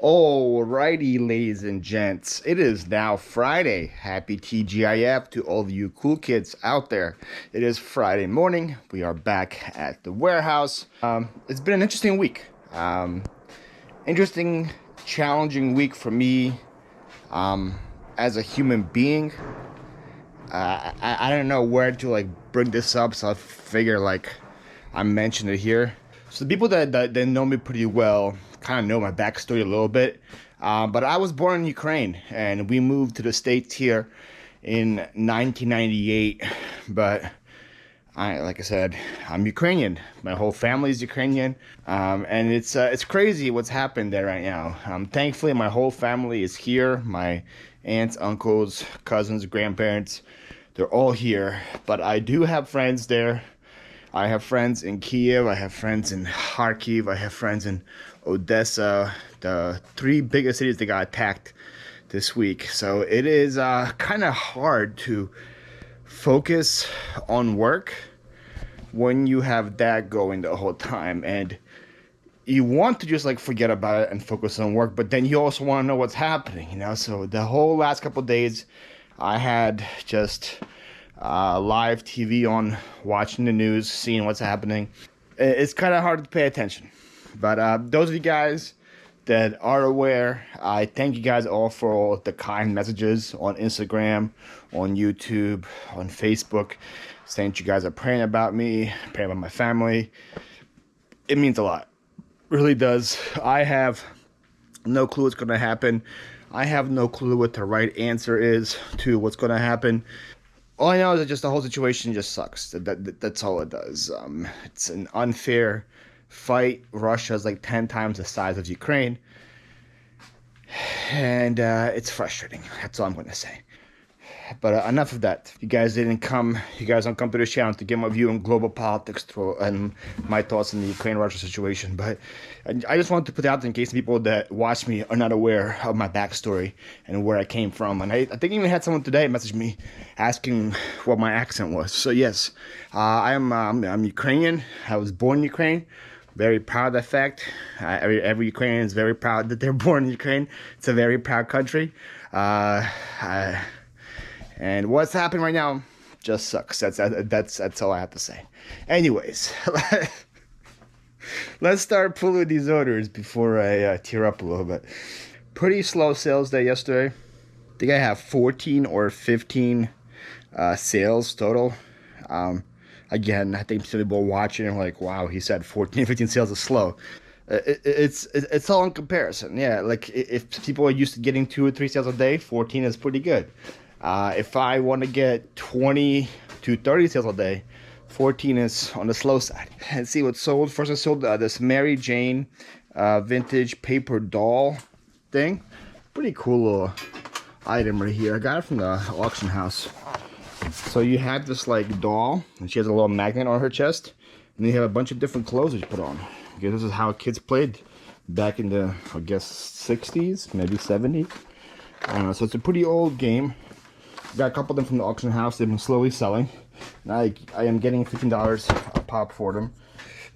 Alrighty, ladies and gents, it is now Friday. Happy TGIF to all of you cool kids out there. It is Friday morning. We are back at the warehouse. It's been an interesting week. Interesting, challenging week for me as a human being. I don't know where to bring this up, so I figure I mentioned it here. So the people that know me pretty well kind of know my backstory a little bit. But I was born in Ukraine, and we moved to the States here in 1998. But like I said, I'm Ukrainian. My whole family is Ukrainian, and it's crazy what's happened there right now. Thankfully, my whole family is here. My aunts, uncles, cousins, grandparents, they're all here. But I do have friends there. I have friends in Kiev, I have friends in Kharkiv, I have friends in Odessa, the three biggest cities that got attacked this week. So it is kind of hard to focus on work when you have that going the whole time. And you want to just forget about it and focus on work, but then you also want to know what's happening, So the whole last couple of days, I had just live TV on, watching the news, seeing what's happening. It's kind of hard to pay attention. But those of you guys that are aware, I thank you guys all for all the kind messages on Instagram, on YouTube, on Facebook, saying that you guys are praying about me, praying about my family. It means a lot. It really does. I have no clue what's going to happen. I have no clue what the right answer is to what's going to happen. All I know is that just the whole situation just sucks. That's all it does. It's an unfair fight. Russia's 10 times the size of Ukraine. And it's frustrating. That's all I'm going to say. But enough of that. You guys don't come to the channel to get my view on global politics and my thoughts on the Ukraine-Russia situation. But I just wanted to put it out there in case people that watch me are not aware of my backstory and where I came from. And I think I even had someone today message me asking what my accent was. So yes, I'm Ukrainian. I was born in Ukraine. Very proud of that fact. Every Ukrainian is very proud that they're born in Ukraine. It's a very proud country. And what's happening right now just sucks. That's all I have to say. Anyways, let's start pulling these orders before I tear up a little bit. Pretty slow sales day yesterday. I think I have 14 or 15 sales total. Again, I think some people watching are like, wow, he said 14 or 15 sales is slow. It's all in comparison. Yeah, if people are used to getting 2 or 3 sales a day, 14 is pretty good. If I want to get 20 to 30 sales a day, 14 is on the slow side. And see what's sold. First I sold this Mary Jane vintage paper doll thing. Pretty cool little item right here. I got it from the auction house. So you have this doll, and she has a little magnet on her chest. And you have a bunch of different clothes that you put on. Okay, this is how kids played back in the, I guess, 60s, maybe 70s. I don't know, so it's a pretty old game. Got a couple of them from the auction house. They've been slowly selling. Now I am getting $15 a pop for them.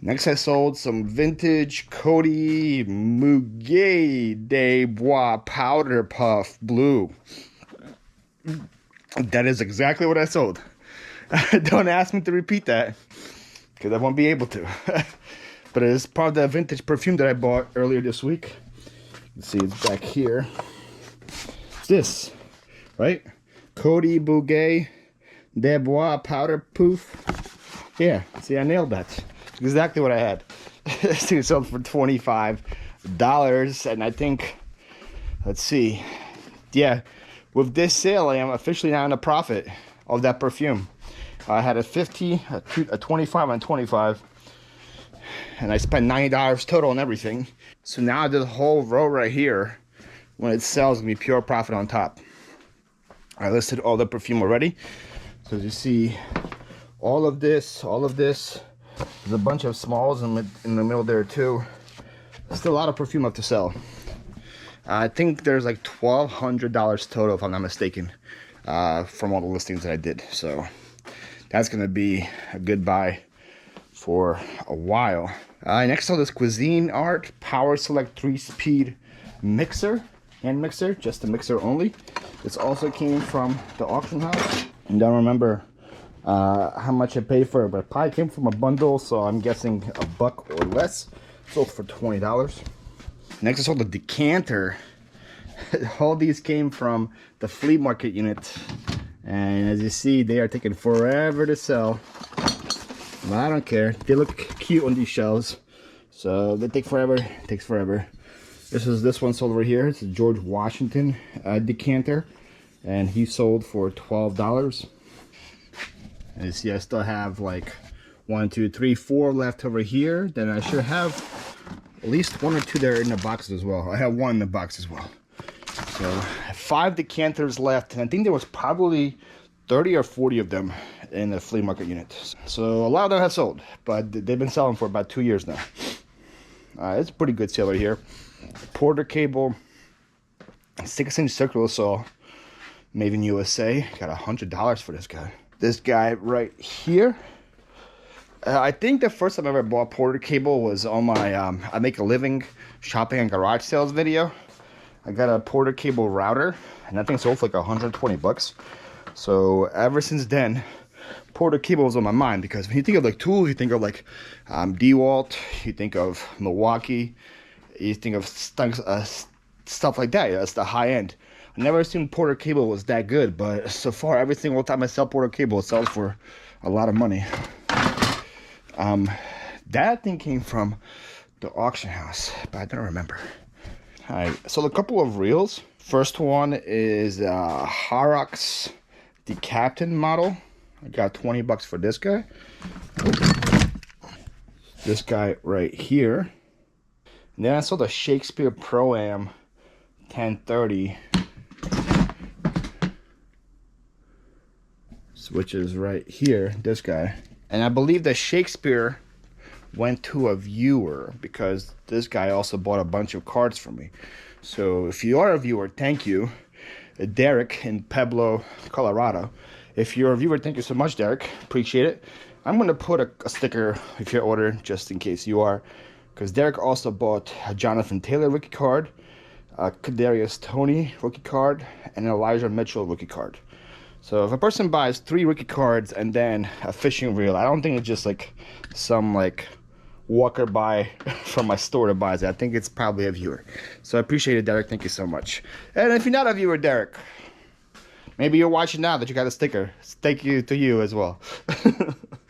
Next I sold some vintage Cody Muguet de Bois Powder Puff Blue. That is exactly what I sold. Don't ask me to repeat that, because I won't be able to. But it is part of that vintage perfume that I bought earlier this week. You can see it's back here. It's this, right? Cody Muguet de Bois Powder Puff. Yeah, see, I nailed that. It's exactly what I had. It sold for $25. And I think, let's see. Yeah, with this sale, I am officially now in a profit of that perfume. I had a 50, a 25, and 25. And I spent $90 total on everything. So now this whole row right here, when it sells, going to be pure profit on top. I listed all the perfume already. So as you see, all of this, there's a bunch of smalls in the middle there too. Still a lot of perfume left to sell. I think there's $1,200 total, if I'm not mistaken, from all the listings that I did. So that's going to be a good buy for a while. Next on this Cuisine Art Power Select 3-speed mixer, hand mixer, just a mixer only. This also came from the auction house. I don't remember how much I paid for it, but it probably came from a bundle, so I'm guessing $1 or less. Sold for $20. Next I saw the decanter. All these came from the flea market unit, and as you see, they are taking forever to sell. But I don't care. They look cute on these shelves, so they take forever. It takes forever. This one sold over here. It's a George Washington decanter, and he sold for $12. And you see, I still have like 1, 2, 3, 4 left over here. Then I should have at least 1 or 2 there in the boxes as well. I have 1 in the box as well. So 5 decanters left, and I think there was probably 30 or 40 of them in the flea market unit. So a lot of them have sold, but they've been selling for about 2 years now. It's a pretty good sale right here. Porter cable, 6-inch circular saw, made in USA. Got $100 for this guy. This guy right here. I think the first time I ever bought Porter cable was on my I make a living shopping and garage sales video. I got a Porter cable router, and that thing sold for like $120. So ever since then, Porter cable was on my mind, because when you think of like tools, you think of like DeWalt, you think of Milwaukee, you think of stuff like that. That's the high end. I never assumed Porter cable was that good, but so far every single time I sell Porter cable, it sells for a lot of money. That thing came from the auction house, but I don't remember. Alright, so a couple of reels. First one is Horrocks the Captain model. I got $20 for this guy. This guy right here. And then I saw the Shakespeare Pro-Am 1030. Which is right here, this guy. And I believe that Shakespeare went to a viewer, because this guy also bought a bunch of cards from me. So if you are a viewer, thank you. Derek in Pueblo, Colorado. If you're a viewer, thank you so much, Derek. Appreciate it. I'm going to put a sticker if you order, just in case you are. Because Derek also bought a Jonathan Taylor rookie card, a Kadarius Toney rookie card, and an Elijah Mitchell rookie card. So if a person buys 3 rookie cards and then a fishing reel, I don't think it's just like some like walker by from my store that buys it. I think it's probably a viewer. So I appreciate it, Derek. Thank you so much. And if you're not a viewer, Derek, maybe you're watching now that you got a sticker. Thank you to you as well.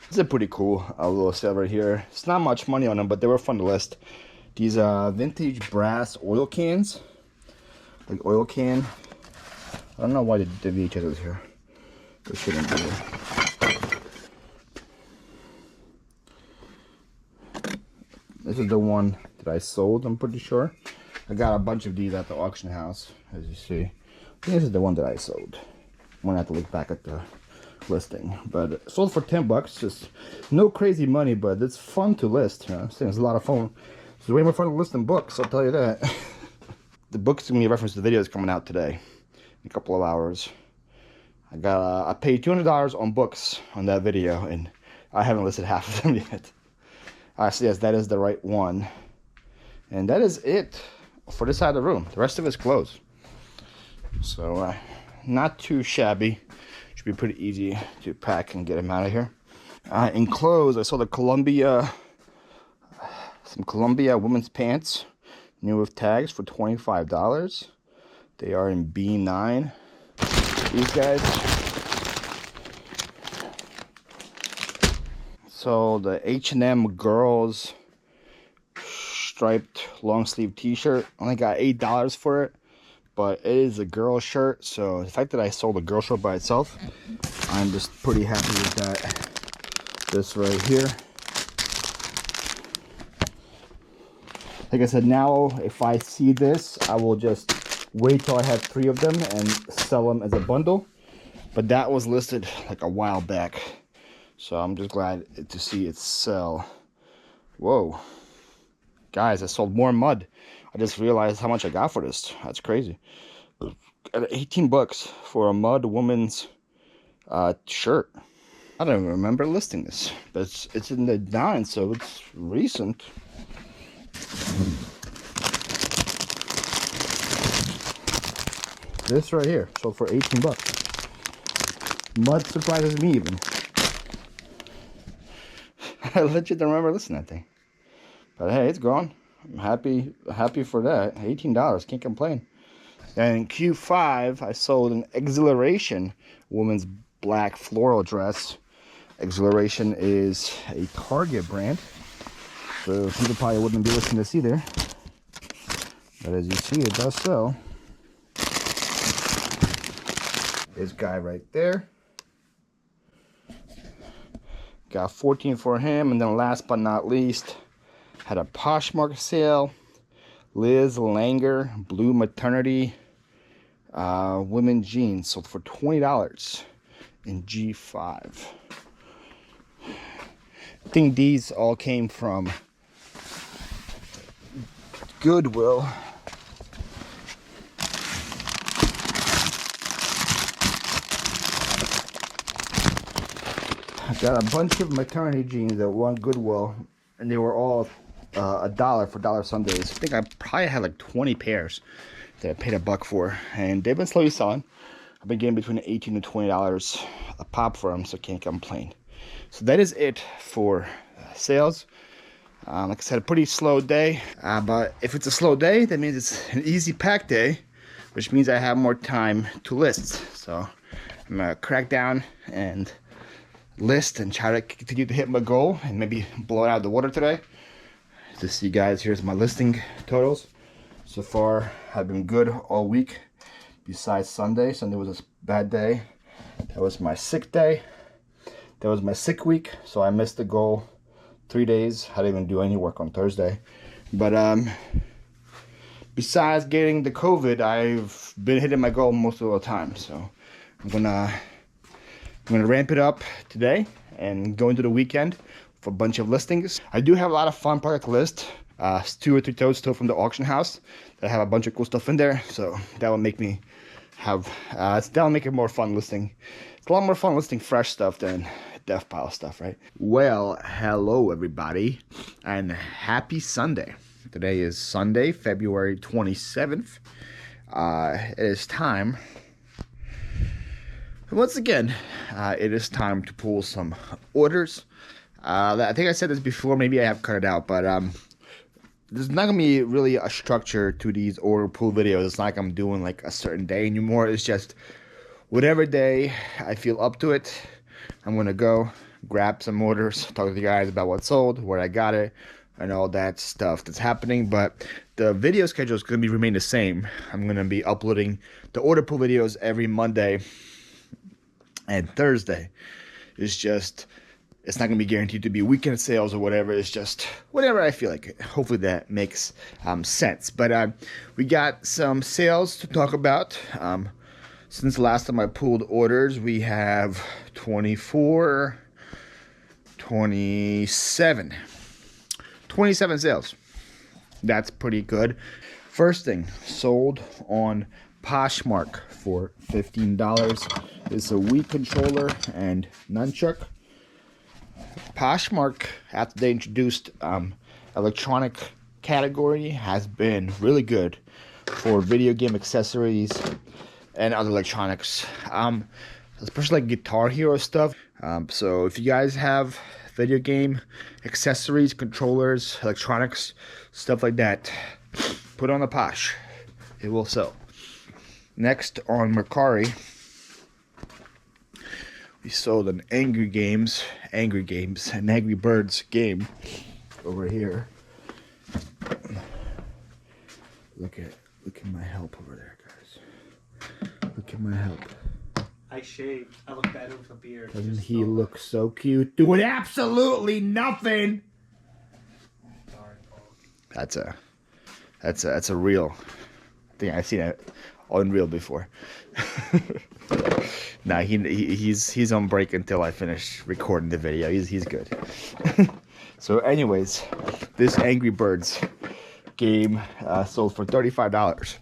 It's a pretty cool little sale right here. It's not much money on them, but they were fun to list. These vintage brass oil cans, like oil can. I don't know why the VHS is here. It shouldn't be here. This is the one that I sold, I'm pretty sure. I got a bunch of these at the auction house, as you see. I think this is the one that I sold. I'm gonna have to look back at the listing. But it sold for $10. Just no crazy money, but it's fun to list. You know? It's a lot of fun. It's way more fun to list than books, I'll tell you that. The book's gonna be a reference to the video that's coming out today in a couple of hours. I paid $200 on books on that video, and I haven't listed half of them yet. So yes, that is the right one. And that is it for this side of the room. The rest of it's closed. So, not too shabby. Should be pretty easy to pack and get them out of here. In clothes, I saw the some Columbia women's pants, new with tags, for $25. They are in B9. These guys. So the H&M girls striped long sleeve t-shirt, only got $8 for it, but it is a girl shirt, so the fact that I sold a girl shirt by itself, I'm just pretty happy with that. This right here. Like I said, now if I see this, I will just wait till I have 3 of them and sell them as a bundle. But that was listed like a while back, so I'm just glad to see it sell. Whoa, guys, I sold more mud. I just realized how much I got for this. That's crazy. At $18 for a mud woman's shirt. I don't even remember listing this, but it's in the 9, so it's recent. This right here sold for 18 bucks. Mud surprises me even. I legit don't remember listing that thing. But hey, it's gone. I'm happy for that. $18, can't complain. And in Q5, I sold an Exhilaration women's black floral dress. Exhilaration is a Target brand, so people probably wouldn't be listening to this either. But as you see, it does sell. This guy right there. Got 14 for him, and then last but not least, had a Poshmark sale. Liz Langer blue maternity women jeans sold for $20 in G5. I think these all came from Goodwill. I got a bunch of maternity jeans at one Goodwill, and they were all $1 for dollar Sundays. I think I probably had like 20 pairs that I paid $1 for, and they've been slowly selling. I've been getting between $18 and $20 a pop for them, so can't complain. So that is it for sales. Like I said, a pretty slow day, but if it's a slow day, that means it's an easy pack day, which means I have more time to list. So I'm gonna crack down and list and try to continue to hit my goal and maybe blow it out of the water today. To see, guys, here's my listing totals. So far, I've been good all week besides Sunday. Sunday was a bad day. That was my sick day. That was my sick week, so I missed the goal 3 days. I didn't even do any work on Thursday. But besides getting the COVID, I've been hitting my goal most of the time. So I'm gonna ramp it up today and go into the weekend with a bunch of listings. I do have a lot of fun product list. 2 or 3 totes still from the auction house that have a bunch of cool stuff in there. So that will make me have that'll make it more fun listing. It's a lot more fun listing fresh stuff than death pile stuff, right? Well, hello everybody, and happy Sunday. Today is Sunday, February 27th. It is time. Once again, it is time to pull some orders. I think I said this before, maybe I have cut it out, but there's not gonna be really a structure to these order pull videos. It's not like I'm doing like a certain day anymore. It's just whatever day I feel up to it, I'm gonna go grab some orders, talk to the guys about what sold, where I got it, and all that stuff that's happening. But the video schedule is gonna remain the same. I'm gonna be uploading the order pull videos every Monday and Thursday. It's not going to be guaranteed to be weekend sales or whatever. It's just whatever I feel like. Hopefully that makes sense. But we got some sales to talk about. Since the last time I pulled orders, we have 27 sales. That's pretty good. First thing, sold on Poshmark for $15. It's a Wii controller and nunchuck. Poshmark, after they introduced electronic category, has been really good for video game accessories and other electronics, especially like Guitar Hero stuff. So if you guys have video game accessories, controllers, electronics, stuff like that, put on the Posh. It will sell. Next on Mercari, we sold an Angry Birds game over here. Look at my help over there, guys. Look at my help. I shaved. I look better with a beard. Doesn't he look so cute? Doing absolutely nothing. That's a real thing. I've seen it on reel before. Nah, he's on break until I finish recording the video. He's good. So anyways, this Angry Birds game sold for $35.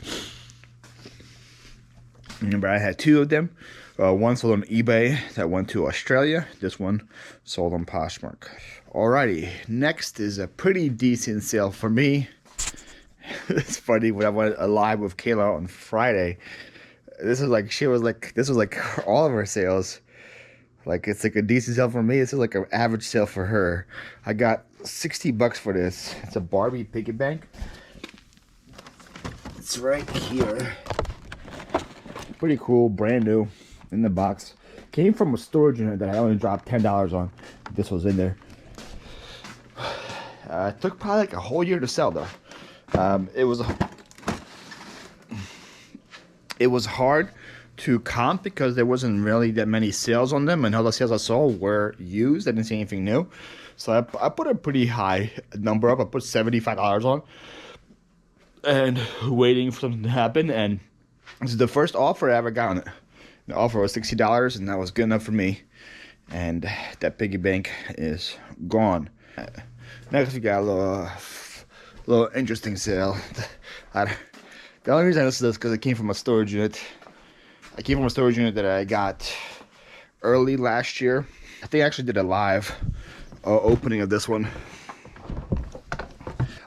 Remember, I had 2 of them. One sold on eBay that went to Australia. This one sold on Poshmark. Alrighty, next is a pretty decent sale for me. It's funny, when I went live with Kayla on Friday, this was like all of her sales. Like, it's like a decent sale for me. This is like an average sale for her. I got $60 for this. It's a Barbie piggy bank. It's right here. Pretty cool, brand new, in the box. Came from a storage unit that I only dropped $10 on. This was in there. It took probably like a whole year to sell though. It was hard to comp because there wasn't really that many sales on them, and all the sales I saw were used. I didn't see anything new, so I put a pretty high number up. I put $75 on, and waiting for something to happen. And this is the first offer I ever got on it. The offer was $60, and that was good enough for me. And that piggy bank is gone. Next, we got a little interesting sale. The only reason I listed this is because it came from a storage unit. I came from a storage unit that I got early last year. I think I actually did a live opening of this one.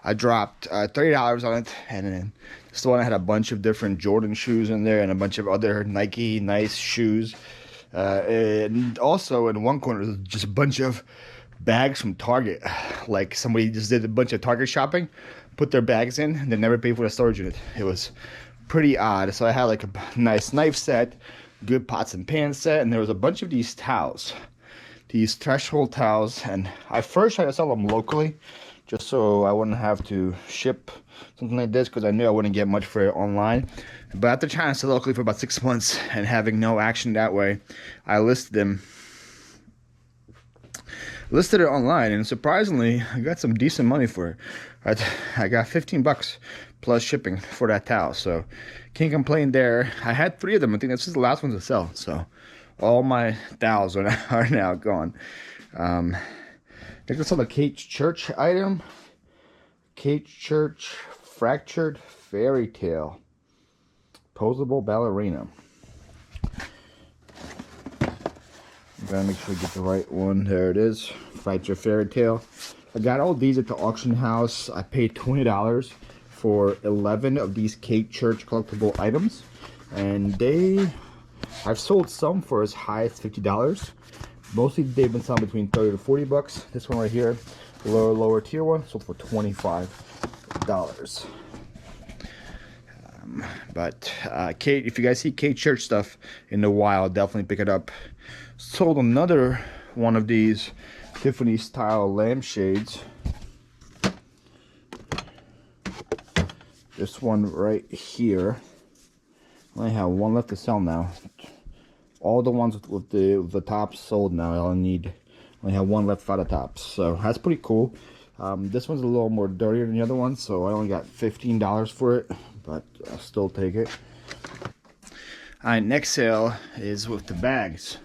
I dropped $30 on it, and then this one I had a bunch of different Jordan shoes in there and a bunch of other Nike nice shoes. And also in one corner, there's just a bunch of bags from Target. Like somebody just did a bunch of Target shopping, put their bags in, and they never paid for the storage unit. It was pretty odd. So I had like a nice knife set, good pots and pans set, and there was a bunch of these towels, these threshold towels. And I first tried to sell them locally, just so I wouldn't have to ship something like this, because I knew I wouldn't get much for it online. But after trying to sell locally for about 6 months and having no action that way, I listed it online, and surprisingly, I got some decent money for it. I got $15 plus shipping for that towel, so can't complain there. I had 3 of them. I think that's just the last one to sell, so all my towels are now gone. Next, I saw the Kate Church item. Kate Church Fractured Fairy Tale Posable Ballerina. Gotta make sure we get the right one. There it is. Fractured Fairy Tale. I got all these at the auction house. I paid $20 for 11 of these Kate Church collectible items, and I've sold some for as high as $50. Mostly they've been selling between $30 to $40. This one right here, the lower tier one, sold for $25. But Kate, if you guys see Kate Church stuff in the wild, definitely pick it up. Sold another one of these Tiffany style lampshades. This one right here. I only have one left to sell now. All the ones with the tops sold now. I only have one left for the tops, so that's pretty cool. This one's a little more dirtier than the other one, so I only got $15 for it, but I'll still take it. Alright, next sale is with the bags,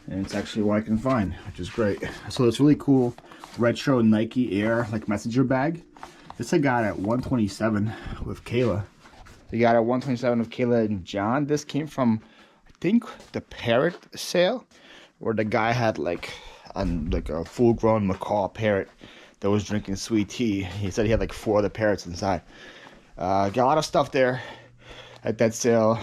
and it's actually what I can find, which is great. So it's really cool retro Nike Air like messenger bag. This I got at $127 with Kayla. They got at $127 with Kayla and John. This came from, I think, the parrot sale, where the guy had like a full-grown macaw parrot that was drinking sweet tea. He said he had like 4 other parrots inside. Got a lot of stuff there at that sale.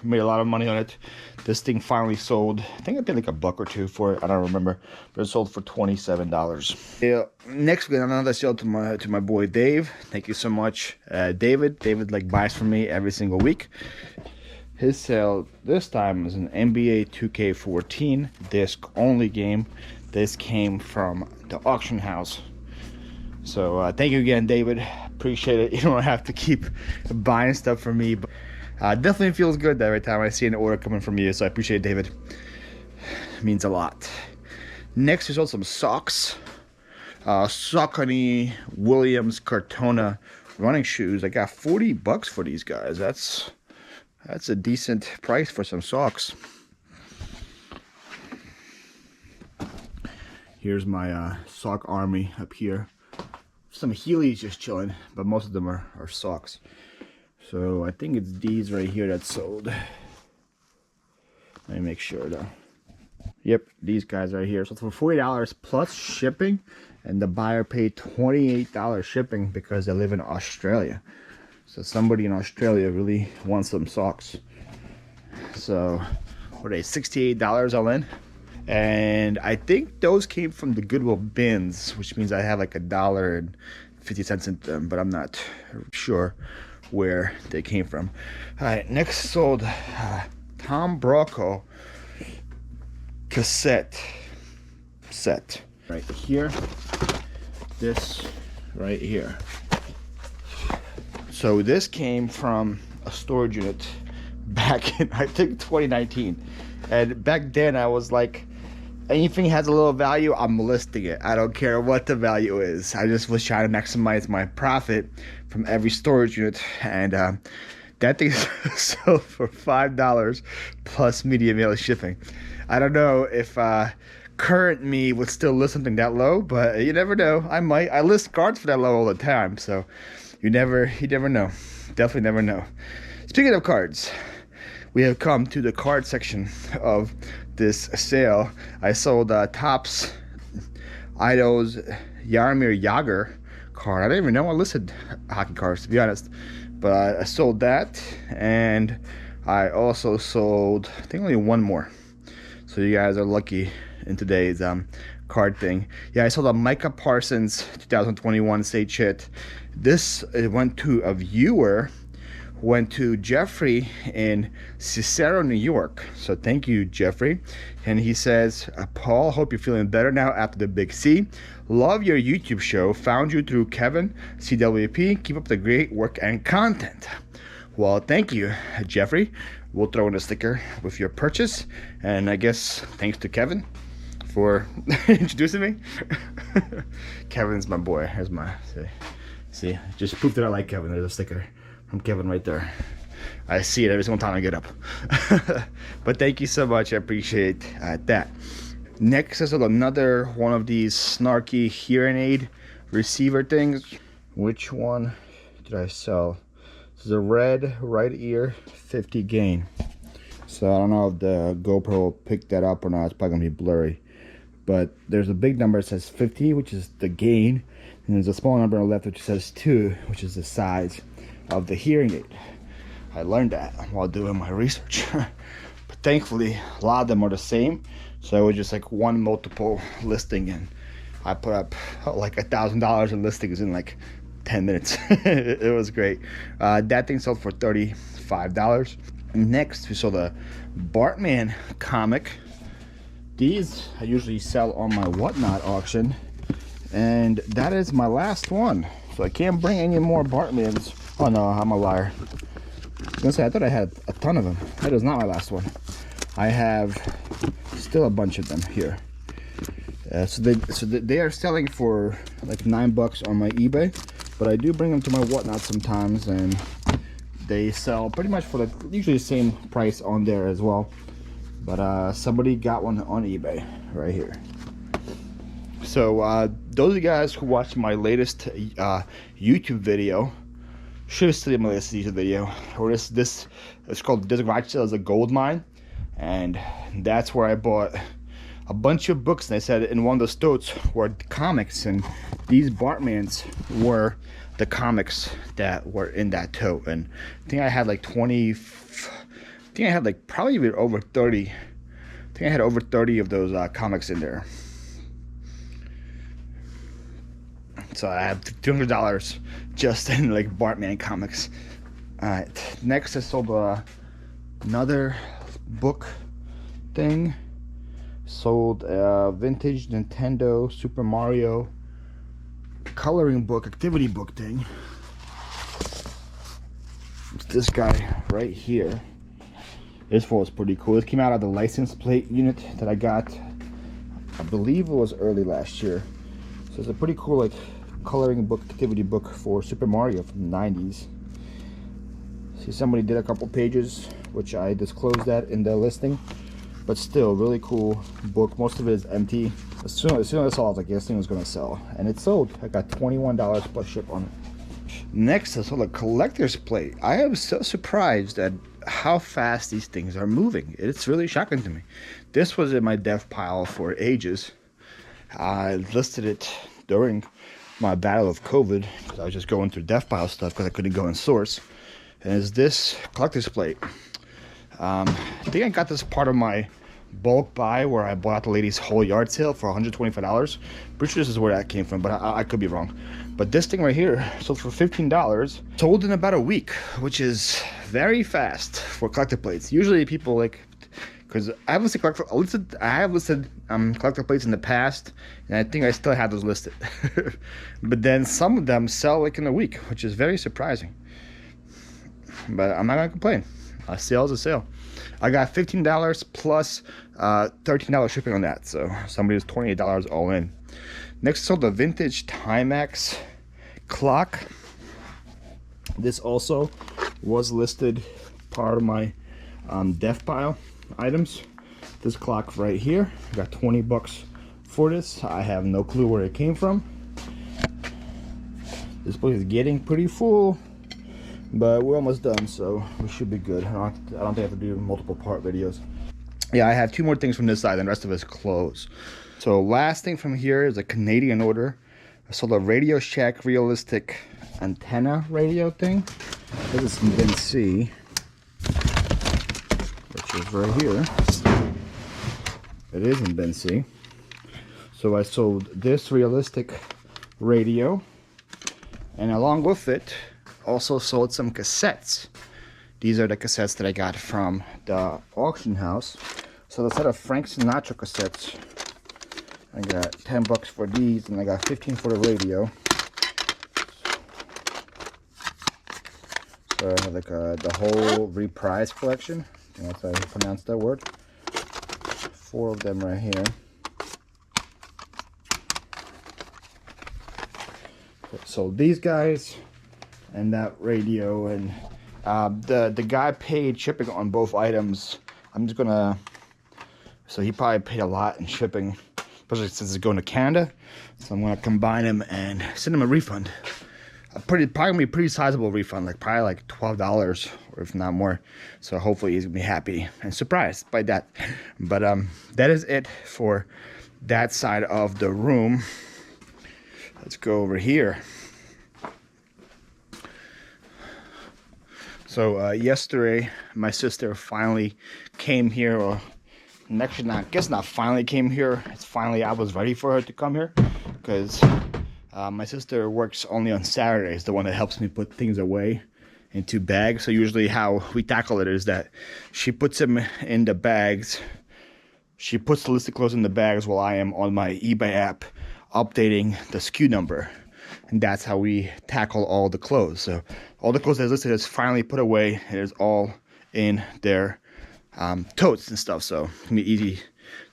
Made a lot of money on it. This thing finally sold. I think I paid like $1 or $2 for it. I don't remember, but it sold for $27. Yeah. Next, we got another sale to my boy Dave. Thank you so much, David. David like buys from me every single week. His sale this time is an NBA 2K14 disc only game. This came from the auction house. So thank you again, David. Appreciate it. You don't have to keep buying stuff from me, but definitely feels good every time I see an order coming from you. So I appreciate it, David. It means a lot. Next, there's also some socks. Saucony Williams Cartona running shoes. I got $40 for these guys. That's a decent price for some socks. Here's my sock army up here. Some Heelys just chilling, but most of them are socks. So I think it's these right here that sold. Let me make sure though. Yep, these guys right here. So for $40 plus shipping, and the buyer paid $28 shipping because they live in Australia. So somebody in Australia really wants some socks. So what are they, $68 all in? And I think those came from the Goodwill bins, which means I have like $1.50 in them, but I'm not sure where they came from. All right, next sold Tom Brokaw cassette set right here. This right here. So this came from a storage unit back in, I think, 2019. And back then I was like, anything has a little value, I'm listing it. I don't care what the value is. I just was trying to maximize my profit from every storage unit. And that thing sold for $5 plus media mail shipping. I don't know if current me would still list something that low, but you never know. I might. I list cards for that low all the time, so you never know. Definitely never know. Speaking of cards, we have come to the card section of this sale. I sold Topps Idols Jaromir Jagr card. I didn't even know I listed hockey cards, to be honest, but I sold that, and I also sold, I think, only one more. So you guys are lucky in today's card thing. Yeah, I sold a Micah Parsons 2021 Sage Hit. This went to a viewer, went to Jeffrey in Cicero, New York. So thank you, Jeffrey. And he says, Paul, hope you're feeling better now after the big C. Love your YouTube show. Found you through Kevin, CWP. Keep up the great work and content. Well, thank you, Jeffrey. We'll throw in a sticker with your purchase. And I guess thanks to Kevin for introducing me. Kevin's my boy. Here's my, see, just proof that I like Kevin. There's a sticker from Kevin right there. I see it every single time I get up. But thank you so much. I appreciate that. Next is another one of these snarky hearing aid receiver things. Which one did I sell? This is a red right ear 50 gain. So I don't know if the GoPro picked that up or not. It's probably gonna be blurry. But there's a big number that says 50, which is the gain. And there's a small number on the left which says 2, which is the size of the hearing aid. I learned that while doing my research. But thankfully, a lot of them are the same. So it was just like one multiple listing, and I put up like $1,000 in listings in like 10 minutes. It was great. That thing sold for $35. Next, we saw the Bartman comic. These I usually sell on my Whatnot auction, and that is my last one. So I can't bring any more Bartmans. Oh no, I'm a liar. I was gonna say, I thought I had a ton of them. That is not my last one. I have still a bunch of them here. So they are selling for like $9 on my eBay, but I do bring them to my Whatnot sometimes, and they sell pretty much for usually the same price on there as well. But somebody got one on eBay right here. So those of you guys who watched my latest YouTube video should have seen my latest YouTube video. Or this it's called Desert Garage Sale is a Gold Mine, and that's where I bought a bunch of books. And I said in one of those totes were comics, and these Bartmans were the comics that were in that tote. And I think I had like 20. I think I had like probably over 30. I think I had over 30 of those comics in there. So I have $200 just in like Bartman comics. Alright, next I sold another book thing. Sold a vintage Nintendo Super Mario coloring book, activity book thing. It's this guy right here. This one was pretty cool. This came out of the license plate unit that I got, I believe it was early last year. So it's a pretty cool like coloring book, activity book for Super Mario from the 90s. See, somebody did a couple pages, which I disclosed that in the listing, but still really cool book. Most of it is empty. As soon as I saw it, I was like, this thing was gonna sell, and it sold. I got $21 plus ship on it. Next, I saw the collector's plate. I am so surprised that how fast these things are moving. It's really shocking to me. This was in my dev pile for ages. I listed it during my battle of COVID because I was just going through dev pile stuff because I couldn't go in source. And it's this collector's plate. I think I got this part of my bulk buy where I bought the lady's whole yard sale for $125. Pretty sure this is where that came from, but I could be wrong. But this thing right here sold for $15. Sold in about a week, which is very fast for collector plates. Usually people like, because I have listed collector plates in the past, and I think I still have those listed. But then some of them sell like in a week, which is very surprising. But I'm not gonna complain. A sale is a sale. I got $15 plus $13 shipping on that, so somebody was $28 all in. Next, sold the vintage Timex clock. This also was listed part of my dev pile items. This clock right here, I got 20 bucks for this. I have no clue where it came from. This place is getting pretty full, but we're almost done, so we should be good. I don't think I have to do multiple part videos. Yeah, I have 2 more things from this side, and the rest of it is clothes. So last thing from here is a Canadian order. I sold a Radio Shack realistic antenna radio thing. This is from Ben C, which is right here. It is in Ben C. So I sold this realistic radio, and along with it, also sold some cassettes. These are the cassettes that I got from the auction house. So the set of Frank Sinatra cassettes, I got 10 bucks for these, and I got 15 for the radio. So I have like the whole reprise collection. I think that's how you pronounce that word. 4 of them right here. So these guys and that radio, and the guy paid shipping on both items. I'm just gonna, so he probably paid a lot in shipping, especially since it's going to Canada. So I'm gonna combine him and send him a refund. Probably a pretty sizable refund, like probably like $12 or if not more. So hopefully he's gonna be happy and surprised by that. But that is it for that side of the room. Let's go over here. So yesterday, my sister finally came here, or actually not, I guess not finally came here. It's finally I was ready for her to come here, because my sister works only on Saturdays, the one that helps me put things away into bags. So usually how we tackle it is that she puts them in the bags. She puts the list of clothes in the bags while I am on my eBay app updating the SKU number. And that's how we tackle all the clothes. So all the clothes that's listed is finally put away. It is all in their totes and stuff. So it's gonna be easy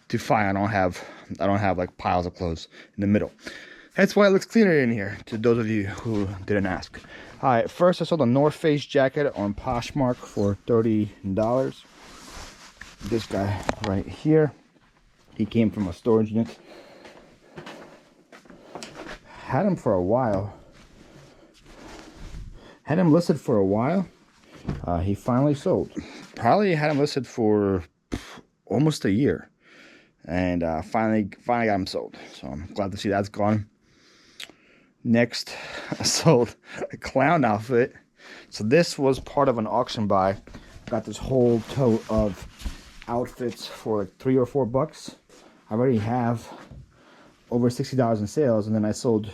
to find. I don't have like piles of clothes in the middle. That's why it looks cleaner in here, to those of you who didn't ask. All right, first I sold a North Face jacket on Poshmark for $30. This guy right here, he came from a storage unit. Had him for a while. Had him listed for a while. He finally sold. Probably had him listed for almost a year, and finally got him sold. So I'm glad to see that's gone. Next, I sold a clown outfit. So this was part of an auction buy. Got this whole tote of outfits for like $3 or $4. I already have over $60 in sales, and then I sold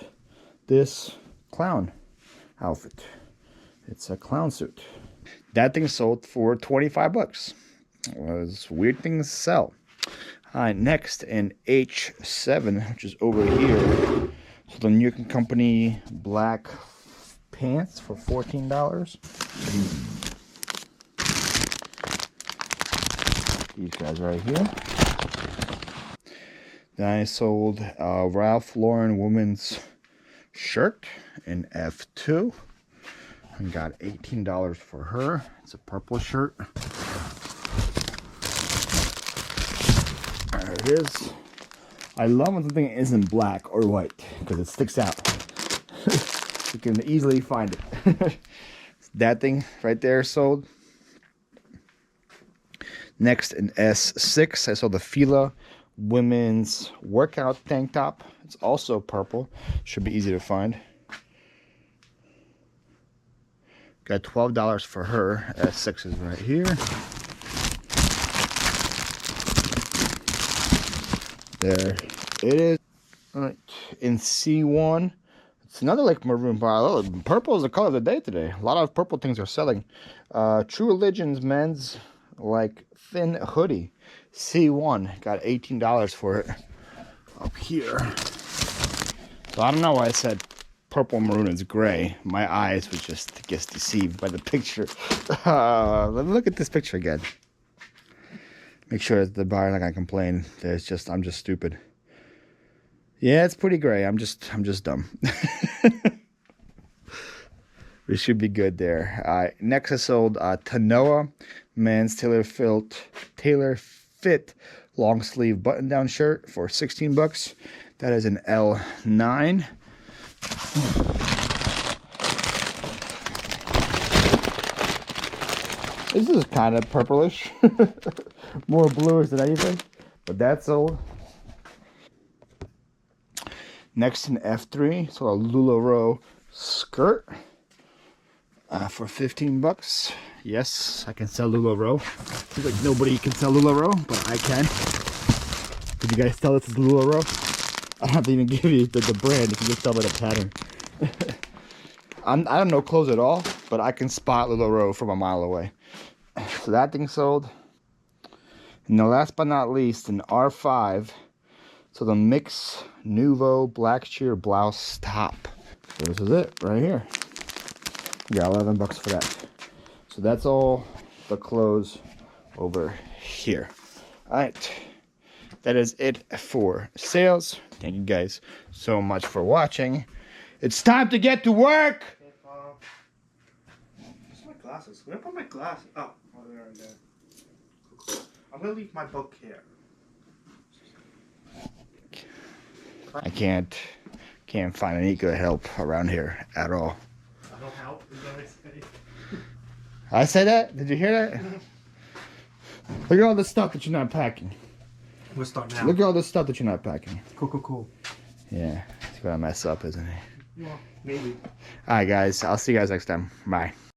this clown outfit. It's a clown suit. That thing sold for $25. It was weird things to sell. All right, next in H7, which is over here. So the New York Company black pants for $14. These guys right here. Then I sold a Ralph Lauren women's shirt in F2 and got $18 for her. It's a purple shirt. There it is. I love when something isn't black or white because it sticks out. You can easily find it. That thing right there sold. Next in S6, I saw the Fila women's workout tank top. It's also purple. Should be easy to find. Got $12 for her. S6 is right here. There it is. All right, in C1, it's another like maroon bar. Oh, purple is the color of the day today. A lot of purple things are selling. True Religion's men's like thin hoodie. C1 got $18 for it. Up here. So I don't know why I said purple, maroon is gray. My eyes were just, I guess, deceived by the picture. Look at this picture again. Make sure that the buyer not gonna complain. I'm just stupid. Yeah, it's pretty gray. I'm just dumb. We should be good there. Next I sold Tanoa men's tailor fit long sleeve button down shirt for $16. That is an L9. This is kind of purplish. More bluish than anything, but that's sold. Next in F3, so a LuLaRoe skirt for $15. Yes, I can sell LuLaRoe. Seems like nobody can sell LuLaRoe, but I can. Could you guys tell this is LuLaRoe? I don't have to even give you the brand. You can just tell by the pattern. I don't know clothes at all, but I can spot LuLaRoe from a mile away. So that thing sold. And the last but not least, an R5. So the Mix Nouveau Black Sheer Blouse top. So this is it right here. Got $11 for that. So that's all the clothes over here. All right. That is it for sales. Thank you guys so much for watching. It's time to get to work. Where's my glasses? Where put my glasses? Oh, they're in there. I'm gonna leave my book here. I can't find any good help around here at all. I don't help. Is that what I say? I said that? Did you hear that? Look at all the stuff that you're not packing. We'll start now. Look at all the stuff that you're not packing. Cool. Yeah, it's gonna mess up, isn't it? Yeah, maybe. All right, guys. I'll see you guys next time. Bye.